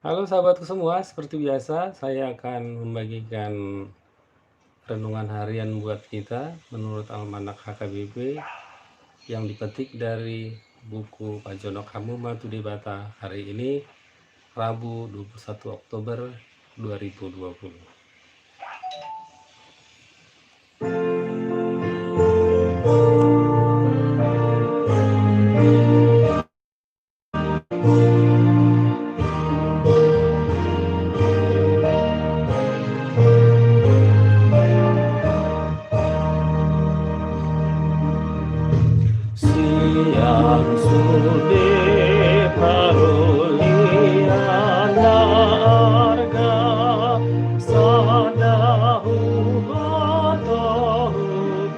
Halo sahabatku semua, seperti biasa saya akan membagikan renungan harian buat kita menurut Almanak HKBP yang dipetik dari buku Pajono Kamuma Tudibata hari ini Rabu 21 Oktober 2020. Siang sudah karuliana arga sadahu batohu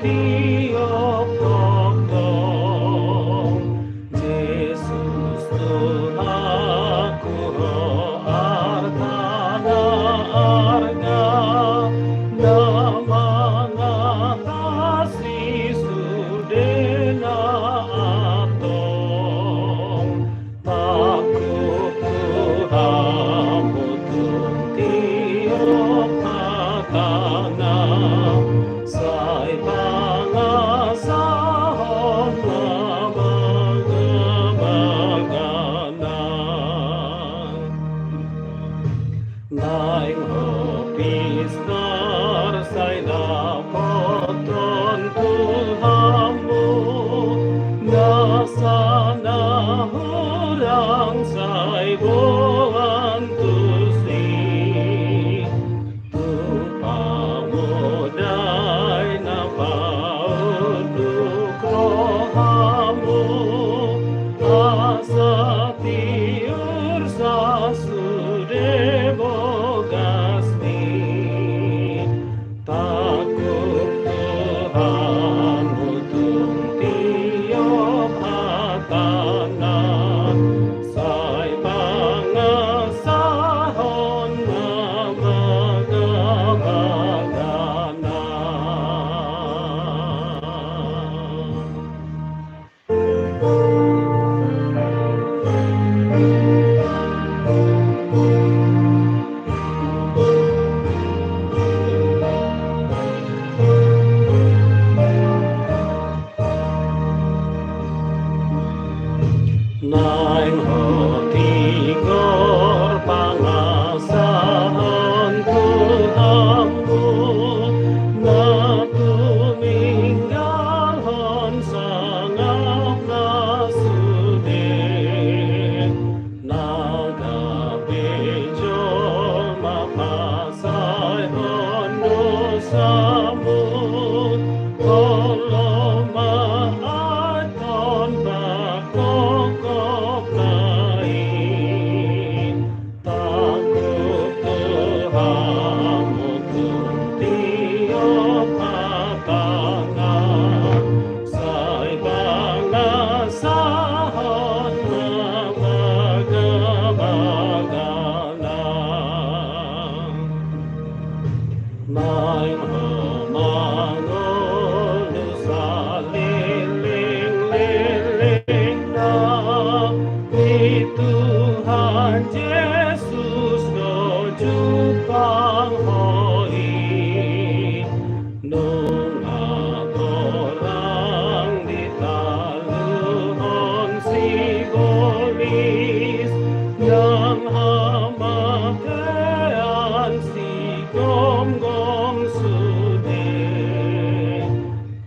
tiok tok dong Yesus Tuhanku artana arga nama ngatasi sudena atong takut Tuhan butung tiok hakana say pangasahon mabagabaganan Naing hopis say napoton Tuhanmu nasana hurang say boan tusi tupamudai na pauduk rohamu asa tiur sasude bogasmi takut Tuhan utung tiok hatana say pangasahon Naing hotigor pangasahan Tuhanmu na tuminggalhon sangap nasude nagabejol mapasayhon dosamu tolong maaton bakokop lain takut Tuhan utung tiok hatana say pangasahon mabagabaganan Naing hamangon sa liling-liling na ni Tuhan Yesus no jupang hoi nung atorang ditaluhon sigolis yang hamakean si gom-gom sude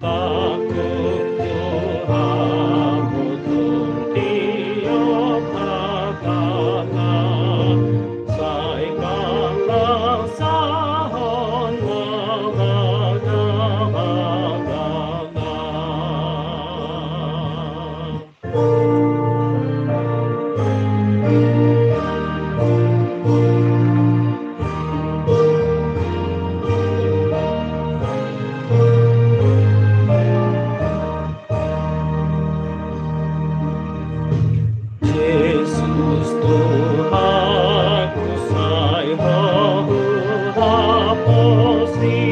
takut Tuhan utung tiok hatana say pangasahon mabagabaganan Yesus Tuhanku say hahu haposi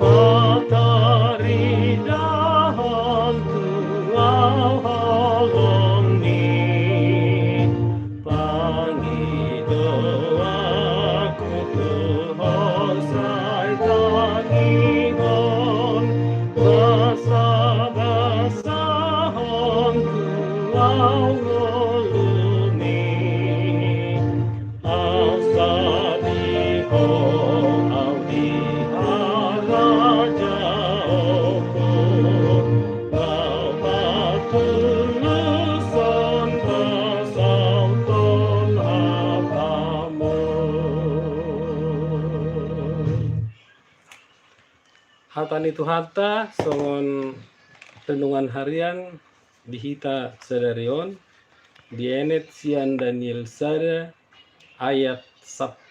patari dahan tuaw halong ni kesempatan itu hatta songon renungan harian dihita sadarion dienet sian Daniel sada ayat 10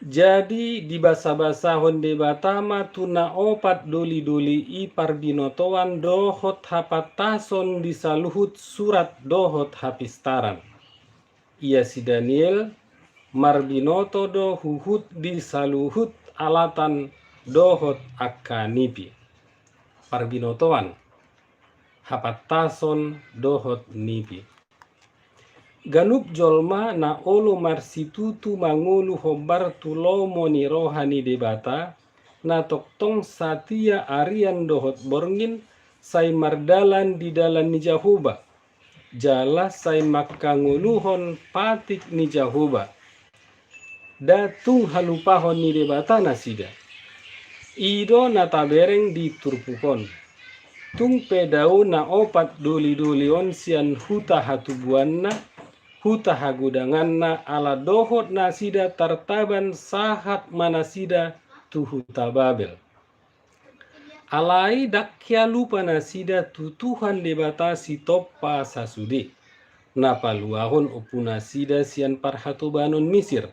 jadi di basa-basa honde batama tuna opat doli-doli i parbinotoan dohot hapatason disaluhut surat dohot hapistaran. Ia si Daniel marbinoto do huhut disaluhut alatan dohot akanipi. Parbinotoan hapatason dohot nipi. Ganup jolma na olo marsitutu mangulu hobar tulomo ni rohani debata na toktong satia arian dohot borngin say mardalan di dalan ni Jahuba jala say makanguluhon patik ni Jahuba datung halupahon ni debata nasida ido na tabereng di turpukon tung pedau na opat doli-dolion sian huta hatubuanna huta hagudanganna ala dohot nasida tartaban sahat manasida tu huta Babel. Alai dakya lupa nasida tu Tuhan debata si toppa sasude. Napaluahon opu nasida sian parhatobanon Misir.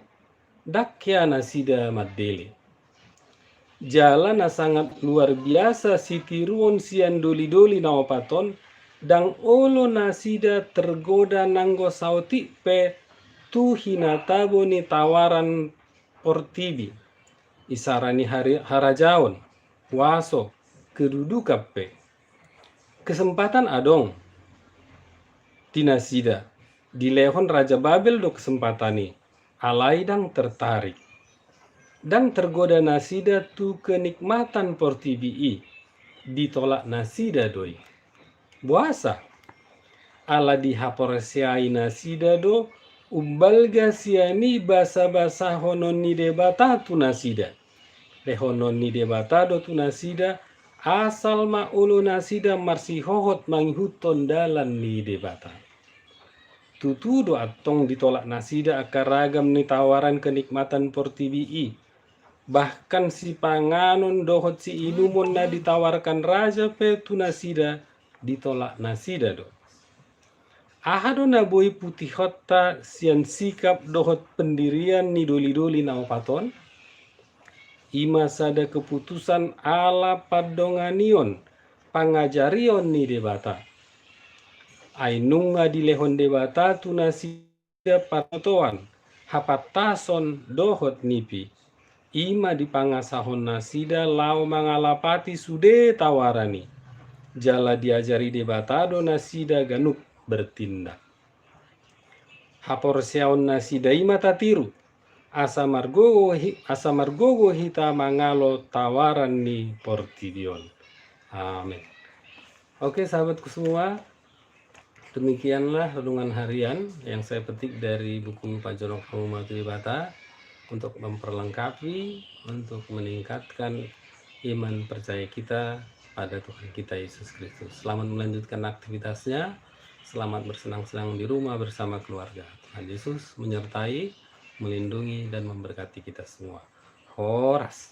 Dakya nasida maddele. Jalan na sangat luar biasa si tiruon sian doli-doli na opaton dang olo nasida tergoda nanggo sauti pe tu hinatabo ni tawaran portibi isarani harajaon waso kedudukan pe kesempatan adong tinasida dilehon Raja Babel do kesempatani alai dang tertarik dang tergoda nasida tu kenikmatan portibi ditolak nasida doi buasa ala dihaporesiai nasida do umbalga siani basa-basa honon ni debata tu nasida lehonon ni debata do tu nasida asal ma ulu nasida marsi hohot manghuton dalan ni debata tutu do atong ditolak nasida akar ragam ni tawaran kenikmatan portibi bahkan si panganon dohot si inumon na ditawarkan raja pe tu nasida ditolak nasida do ahado na boy putih hotta sian sikap dohot pendirian ni doli-doli na opaton ima sada keputusan ala padonganion pangajarion ni debata ainunga dilehon debata tu nasida patotoan hapatason dohot nipi ima dipangasahon nasida lau mangalapati sude tawarani jala diajari debata do nasida ganuk bertindak haporseon nasida ima tatiru asa margogo hita mangalo tawaran ni portibion. Amin. Oke sahabatku semua, demikianlah renungan harian yang saya petik dari buku Pak Jonok Hamumatu Debata untuk memperlengkapi, untuk meningkatkan iman percaya kita pada Tuhan kita Yesus Kristus. Selamat melanjutkan aktivitasnya, selamat bersenang-senang di rumah bersama keluarga. Tuhan Yesus menyertai, melindungi, dan memberkati kita semua. Horas.